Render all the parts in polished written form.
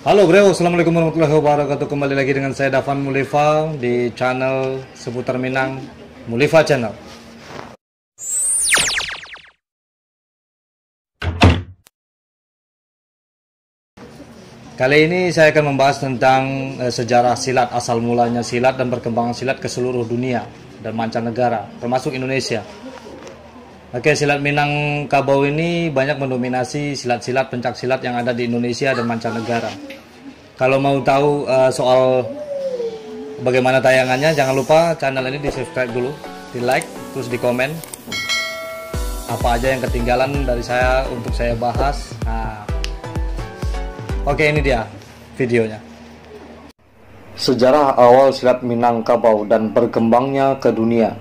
Halo bro, assalamualaikum warahmatullahi wabarakatuh. Kembali lagi dengan saya Dafan Mulifa di channel seputar Minang Mulifa Channel. Kali ini saya akan membahas tentang sejarah silat, asal mulanya silat dan perkembangan silat ke seluruh dunia dan mancanegara, termasuk Indonesia. Oke, silat Minangkabau ini banyak mendominasi silat-silat pencaksilat yang ada di Indonesia dan mancanegara. Kalau mau tahu soal bagaimana tayangannya, jangan lupa channel ini di subscribe dulu, di like, terus di komen apa aja yang ketinggalan dari saya untuk saya bahas. Nah, oke, ini dia videonya. Sejarah awal silat Minangkabau dan berkembangnya ke dunia.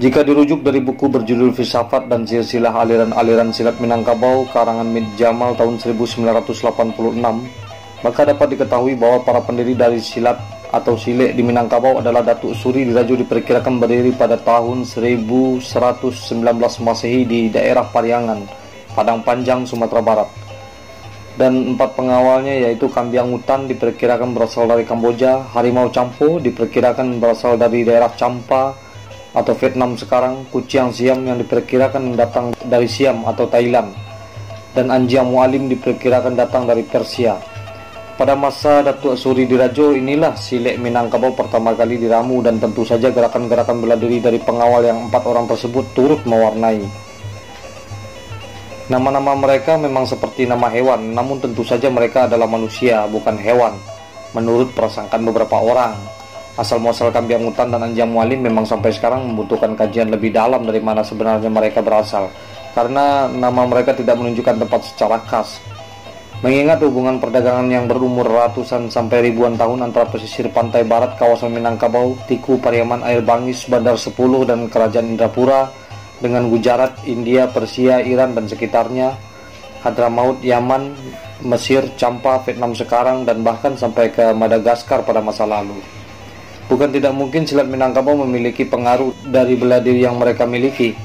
Jika dirujuk dari buku berjudul Filsafat dan Silsilah Aliran-aliran Silat Minangkabau karangan Mit Jamal tahun 1986, maka dapat diketahui bahwa para pendiri dari silat atau silek di Minangkabau adalah Datuk Suri Dirajo diperkirakan berdiri pada tahun 1119 Masehi di daerah Pariangan, Padang Panjang, Sumatera Barat. Dan 4 pengawalnya yaitu Kambiang Hutan diperkirakan berasal dari Kamboja, Harimau Campo diperkirakan berasal dari daerah Champa atau Vietnam sekarang, Kuciang Siam yang diperkirakan datang dari Siam atau Thailand, dan Anjiang Mualim diperkirakan datang dari Persia. Pada masa Datuk Suri Dirajo inilah silek Minangkabau pertama kali diramu, dan tentu saja gerakan-gerakan bela diri dari pengawal yang 4 orang tersebut turut mewarnai. Nama-nama mereka memang seperti nama hewan, namun tentu saja mereka adalah manusia, bukan hewan, menurut persangkaan beberapa orang. Asal-muasal Kambiang Hutan dan Anjiang Mualim memang sampai sekarang membutuhkan kajian lebih dalam dari mana sebenarnya mereka berasal, karena nama mereka tidak menunjukkan tempat secara khas. Mengingat hubungan perdagangan yang berumur ratusan sampai ribuan tahun antara pesisir pantai barat kawasan Minangkabau, Tiku, Pariaman, Air Bangis, Bandar 10, dan Kerajaan Indrapura dengan Gujarat, India, Persia, Iran dan sekitarnya, Hadramaut, Yaman, Mesir, Champa, Vietnam sekarang, dan bahkan sampai ke Madagaskar pada masa lalu. Bukan tidak mungkin silat Minangkabau memiliki pengaruh dari bela diri yang mereka miliki.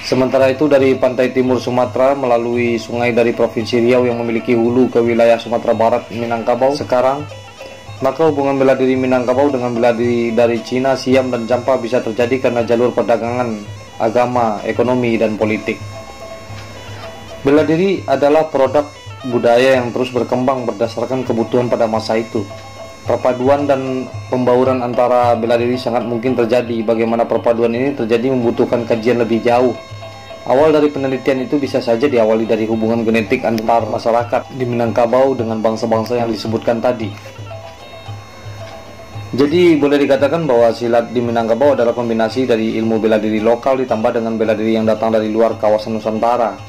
Sementara itu dari pantai timur Sumatera melalui sungai dari Provinsi Riau yang memiliki hulu ke wilayah Sumatera Barat Minangkabau sekarang, maka hubungan bela diri Minangkabau dengan bela diri dari Cina, Siam, dan Champa bisa terjadi karena jalur perdagangan, agama, ekonomi, dan politik. Bela diri adalah produk budaya yang terus berkembang berdasarkan kebutuhan pada masa itu. Perpaduan dan pembauran antara bela diri sangat mungkin terjadi. Bagaimana perpaduan ini terjadi membutuhkan kajian lebih jauh. Awal dari penelitian itu bisa saja diawali dari hubungan genetik antar masyarakat di Minangkabau dengan bangsa-bangsa yang disebutkan tadi. Jadi boleh dikatakan bahwa silat di Minangkabau adalah kombinasi dari ilmu bela diri lokal ditambah dengan bela diri yang datang dari luar kawasan Nusantara.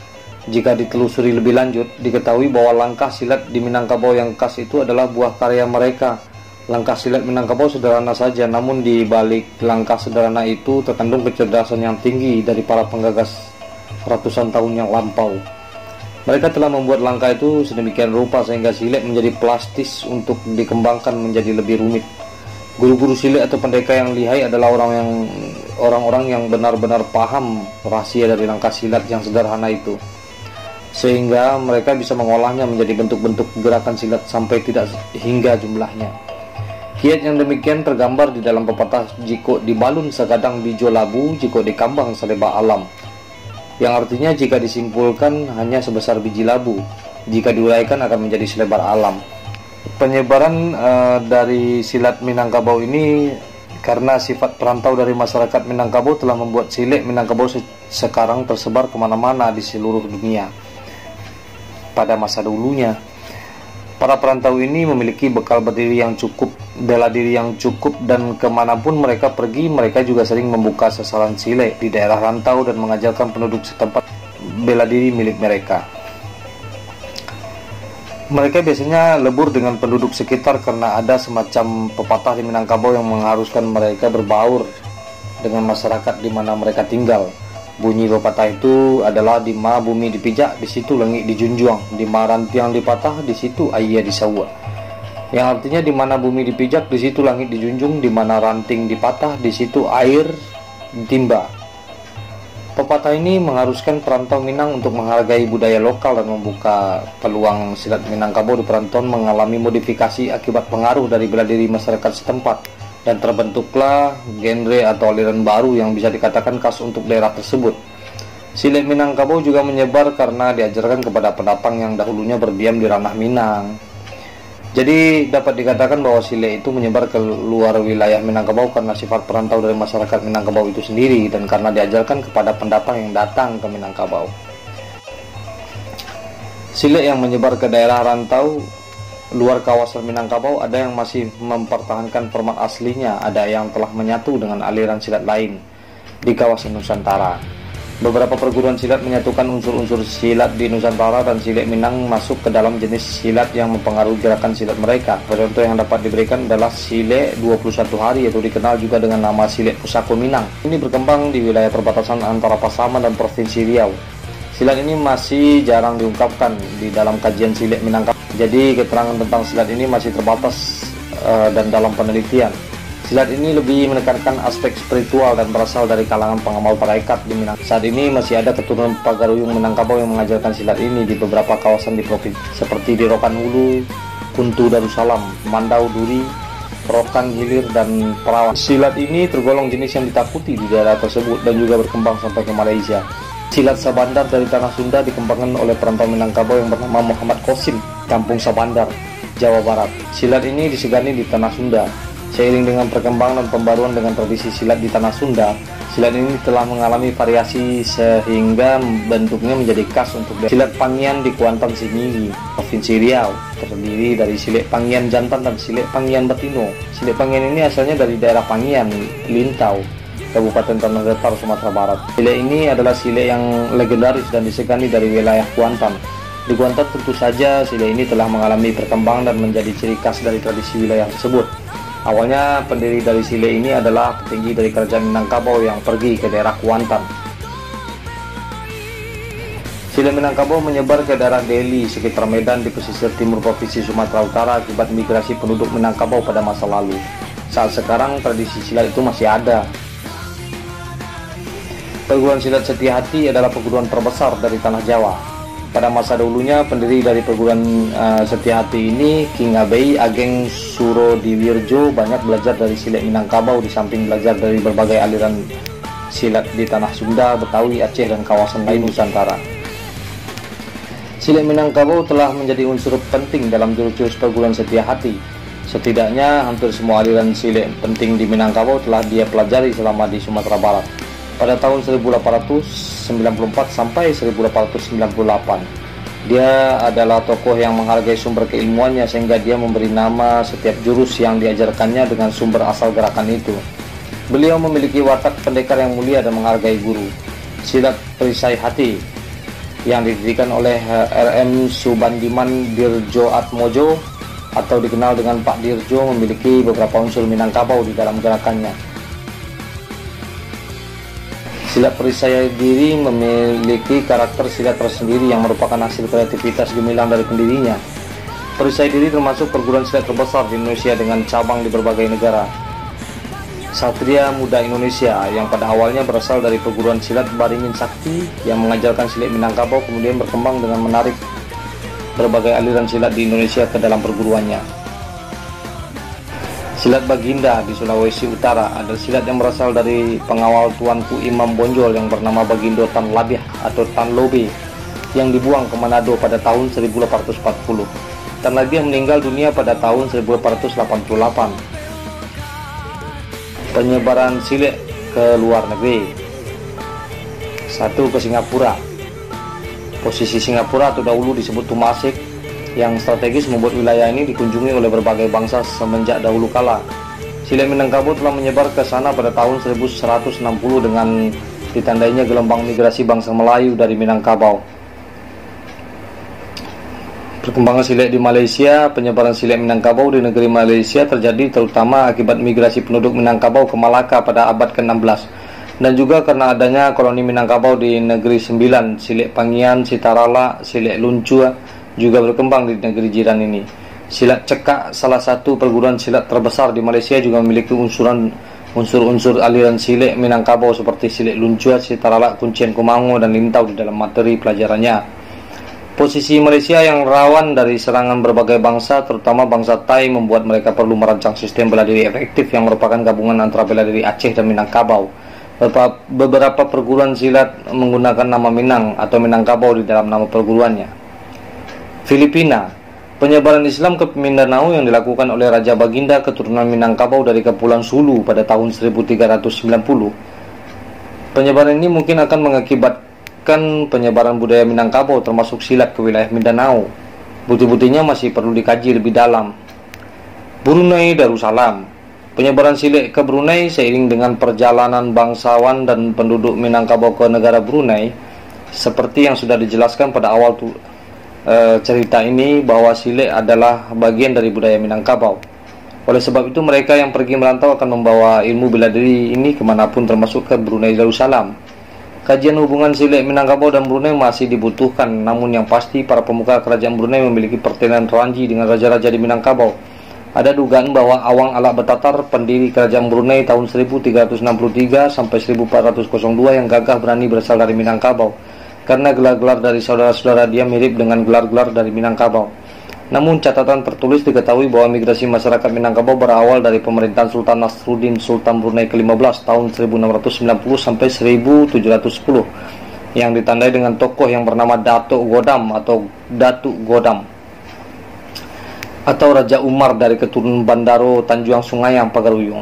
Jika ditelusuri lebih lanjut, diketahui bahwa langkah silat di Minangkabau yang khas itu adalah buah karya mereka. Langkah silat Minangkabau sederhana saja, namun di balik langkah sederhana itu terkandung kecerdasan yang tinggi dari para penggagas ratusan tahun yang lampau. Mereka telah membuat langkah itu sedemikian rupa sehingga silat menjadi plastis untuk dikembangkan menjadi lebih rumit. Guru-guru silat atau pendekar yang lihai adalah orang-orang yang benar-benar paham rahasia dari langkah silat yang sederhana itu, sehingga mereka bisa mengolahnya menjadi bentuk-bentuk gerakan silat sampai tidak hingga jumlahnya. Kiat yang demikian tergambar di dalam pepatah jiko dibalun segadang bijo labu, jiko dikambang seleba alam, yang artinya jika disimpulkan hanya sebesar biji labu, jika diuraikan akan menjadi selebar alam. Penyebaran dari silat Minangkabau ini karena sifat perantau dari masyarakat Minangkabau telah membuat silek Minangkabau sekarang tersebar kemana-mana di seluruh dunia. Pada masa dulunya, para perantau ini memiliki bekal berdiri yang cukup, bela diri yang cukup, dan kemanapun mereka pergi, mereka juga sering membuka sasaran silek di daerah rantau dan mengajarkan penduduk setempat bela diri milik mereka. Mereka biasanya lebur dengan penduduk sekitar karena ada semacam pepatah di Minangkabau yang mengharuskan mereka berbaur dengan masyarakat di mana mereka tinggal. Bunyi pepatah itu adalah di ma bumi dipijak, di situ langit dijunjung, di ma rantiang dipatah, di situ ayah disawa. Yang artinya di mana bumi dipijak, di situ langit dijunjung, di mana ranting dipatah, di situ air ditimba. Pepatah ini mengharuskan perantau Minang untuk menghargai budaya lokal dan membuka peluang silat Minangkabau di perantauan mengalami modifikasi akibat pengaruh dari bela diri masyarakat setempat, dan terbentuklah genre atau aliran baru yang bisa dikatakan khas untuk daerah tersebut. Silat Minangkabau juga menyebar karena diajarkan kepada pendatang yang dahulunya berdiam di ranah Minang. Jadi dapat dikatakan bahwa silat itu menyebar ke luar wilayah Minangkabau karena sifat perantau dari masyarakat Minangkabau itu sendiri, dan karena diajarkan kepada pendatang yang datang ke Minangkabau. Silat yang menyebar ke daerah rantau luar kawasan Minangkabau ada yang masih mempertahankan format aslinya, ada yang telah menyatu dengan aliran silat lain di kawasan Nusantara. Beberapa perguruan silat menyatukan unsur-unsur silat di Nusantara, dan silat Minang masuk ke dalam jenis silat yang mempengaruhi gerakan silat mereka. Contoh yang dapat diberikan adalah silat 21 hari, yaitu dikenal juga dengan nama silat Pusako Minang. Ini berkembang di wilayah perbatasan antara Pasaman dan Provinsi Riau. Silat ini masih jarang diungkapkan di dalam kajian silat Minangkabau. Jadi keterangan tentang silat ini masih terbatas dan dalam penelitian. Silat ini lebih menekankan aspek spiritual dan berasal dari kalangan pengamal tarekat di Minang. Saat ini masih ada keturunan Pagaruyung Minangkabau yang mengajarkan silat ini di beberapa kawasan di provinsi seperti di Rokan Hulu, Kuntu Darussalam, Mandau Duri, Rokan Hilir, dan Perawan. Silat ini tergolong jenis yang ditakuti di daerah tersebut dan juga berkembang sampai ke Malaysia. Silat Sabandar dari Tanah Sunda dikembangkan oleh perantau Minangkabau yang bernama Muhammad Qasim, Kampung Sabandar, Jawa Barat. Silat ini disegani di Tanah Sunda. Seiring dengan perkembangan dan pembaruan dengan tradisi silat di Tanah Sunda, silat ini telah mengalami variasi sehingga bentuknya menjadi khas untuk silat Pangian di Kuantan Singingi, Provinsi Riau, terdiri dari silat Pangian Jantan dan silat Pangian Batino. Silat Pangian ini asalnya dari daerah Pangian, Lintau, Kabupaten Tanah Datar, Sumatera Barat. Silat ini adalah silat yang legendaris dan disegani dari wilayah Kuantan. Di Kuantan tentu saja silat ini telah mengalami perkembangan dan menjadi ciri khas dari tradisi wilayah tersebut. Awalnya pendiri dari silat ini adalah petinggi dari kerajaan Minangkabau yang pergi ke daerah Kuantan. Silat Minangkabau menyebar ke daerah Deli, sekitar Medan di pesisir timur Provinsi Sumatera Utara akibat migrasi penduduk Minangkabau pada masa lalu. Saat sekarang tradisi silat itu masih ada. Perguruan silat Setiahati adalah perguruan terbesar dari tanah Jawa. Pada masa dahulunya, pendiri dari perguruan Setiahati ini, King Abei Ageng Surodiwirjo, banyak belajar dari silat Minangkabau di samping belajar dari berbagai aliran silat di tanah Sunda, Betawi, Aceh, dan kawasan lain Nusantara. Silat Minangkabau telah menjadi unsur penting dalam jurus-jurus perguruan Setiahati. Setidaknya hampir semua aliran silat penting di Minangkabau telah dia pelajari selama di Sumatera Barat. Pada tahun 1894 sampai 1898, dia adalah tokoh yang menghargai sumber keilmuannya sehingga dia memberi nama setiap jurus yang diajarkannya dengan sumber asal gerakan itu. Beliau memiliki watak pendekar yang mulia dan menghargai guru. Silat Perisai Hati yang didirikan oleh RM Subandiman Dirjo Atmojo atau dikenal dengan Pak Dirjo memiliki beberapa unsur Minangkabau di dalam gerakannya. Silat perisai diri memiliki karakter silat tersendiri yang merupakan hasil kreativitas gemilang dari pendirinya. Perisai diri termasuk perguruan silat terbesar di Indonesia dengan cabang di berbagai negara. Satria Muda Indonesia yang pada awalnya berasal dari perguruan silat Baringin Sakti yang mengajarkan silat Minangkabau kemudian berkembang dengan menarik berbagai aliran silat di Indonesia ke dalam perguruannya. Silat Baginda di Sulawesi Utara adalah silat yang berasal dari pengawal Tuanku Imam Bonjol yang bernama Bagindo Tan Labiah atau Tan Lobe yang dibuang ke Manado pada tahun 1840. Tan Labiah meninggal dunia pada tahun 1888. Penyebaran silat ke luar negeri. 1. Ke Singapura. Posisi Singapura atau dahulu disebut Tumasik yang strategis membuat wilayah ini dikunjungi oleh berbagai bangsa semenjak dahulu kala. Silat Minangkabau telah menyebar ke sana pada tahun 1160 dengan ditandainya gelombang migrasi bangsa Melayu dari Minangkabau. Perkembangan silat di Malaysia. Penyebaran silat Minangkabau di negeri Malaysia terjadi terutama akibat migrasi penduduk Minangkabau ke Malaka pada abad ke-16 dan juga karena adanya koloni Minangkabau di negeri Sembilan. Silat Pangian, Sitarala, silat Luncua juga berkembang di negeri jiran ini. Silat Cekak, salah satu perguruan silat terbesar di Malaysia, juga memiliki Unsur-unsur aliran silet Minangkabau seperti silet Luncua, Sitarala, Kuncian Kumango, dan Lintau di dalam materi pelajarannya. Posisi Malaysia yang rawan dari serangan berbagai bangsa, terutama bangsa Thai, membuat mereka perlu merancang sistem bela diri efektif yang merupakan gabungan antara bela diri Aceh dan Minangkabau. Beberapa perguruan silat menggunakan nama Minang atau Minangkabau di dalam nama perguruannya. Filipina. Penyebaran Islam ke Mindanao yang dilakukan oleh Raja Baginda keturunan Minangkabau dari Kepulauan Sulu pada tahun 1390. Penyebaran ini mungkin akan mengakibatkan penyebaran budaya Minangkabau termasuk silat ke wilayah Mindanao. Bukti-buktinya masih perlu dikaji lebih dalam. Brunei Darussalam. Penyebaran silat ke Brunei seiring dengan perjalanan bangsawan dan penduduk Minangkabau ke negara Brunei, seperti yang sudah dijelaskan pada awal cerita ini, bahwa silat adalah bagian dari budaya Minangkabau. Oleh sebab itu mereka yang pergi merantau akan membawa ilmu bela diri ini kemanapun, termasuk ke Brunei Darussalam. Kajian hubungan silat Minangkabau dan Brunei masih dibutuhkan, namun yang pasti para pemuka kerajaan Brunei memiliki pertalian teranji dengan raja-raja di Minangkabau. Ada dugaan bahwa Awang Alak Betatar, pendiri kerajaan Brunei tahun 1363 sampai 1402, yang gagah berani berasal dari Minangkabau, karena gelar-gelar dari saudara-saudara dia mirip dengan gelar-gelar dari Minangkabau. Namun catatan tertulis diketahui bahwa migrasi masyarakat Minangkabau berawal dari pemerintahan Sultan Nasruddin Sultan Brunei ke-15 tahun 1690 sampai 1710, yang ditandai dengan tokoh yang bernama Datuk Godam atau Datuk Godam, atau Raja Umar dari keturunan Bandaro Tanjung Sungayang Pagaruyung.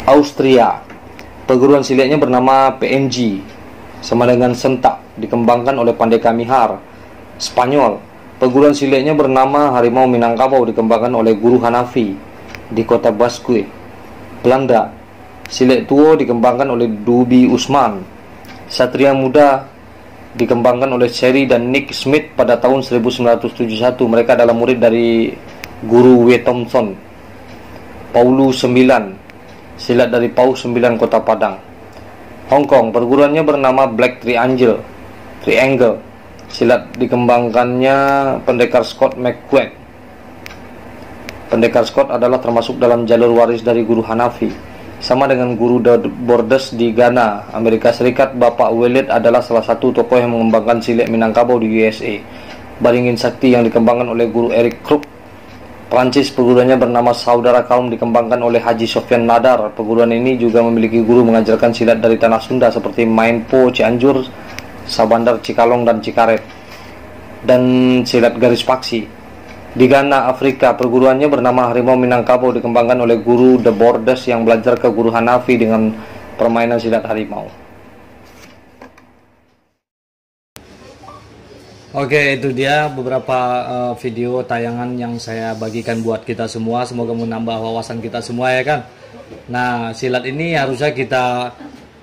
Austria. Perguruan silatnya bernama PNG, sama dengan Sentak, dikembangkan oleh Pandai Kamihar. Spanyol. Perguruan silatnya bernama Harimau Minangkabau, dikembangkan oleh Guru Hanafi di kota Basque. Belanda. Silat Tuo dikembangkan oleh Dubi Usman. Satria Muda dikembangkan oleh Sherry dan Nick Smith pada tahun 1971. Mereka adalah murid dari Guru W. Thompson. Paulus 9. Silat dari Paus 9 Kota Padang. Hong Kong. Perguruannya bernama Black Triangle. Silat dikembangkannya Pendekar Scott McQuaid. Pendekar Scott adalah termasuk dalam jalur waris dari Guru Hanafi. Sama dengan Guru Bordes di Ghana, Amerika Serikat, Bapak Walid adalah salah satu tokoh yang mengembangkan silat Minangkabau di USA. Baringin Sakti yang dikembangkan oleh Guru Eric Kruk. Prancis. Perguruannya bernama Saudara Kaum, dikembangkan oleh Haji Sofyan Nadar. Perguruan ini juga memiliki guru mengajarkan silat dari tanah Sunda seperti Mainpo, Cianjur, Sabandar, Cikalong, dan Cikaret, dan silat garis paksi. Di Ghana, Afrika, perguruannya bernama Harimau Minangkabau, dikembangkan oleh Guru De Bordes yang belajar ke Guru Hanafi dengan permainan silat harimau. Oke, itu dia beberapa video tayangan yang saya bagikan buat kita semua. Semoga menambah wawasan kita semua, ya kan. Nah, silat ini harusnya kita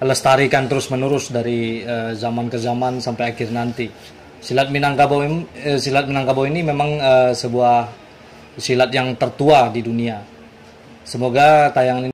lestarikan terus-menerus dari zaman ke zaman sampai akhir nanti. Silat Minangkabau ini memang sebuah silat yang tertua di dunia. Semoga tayangan ini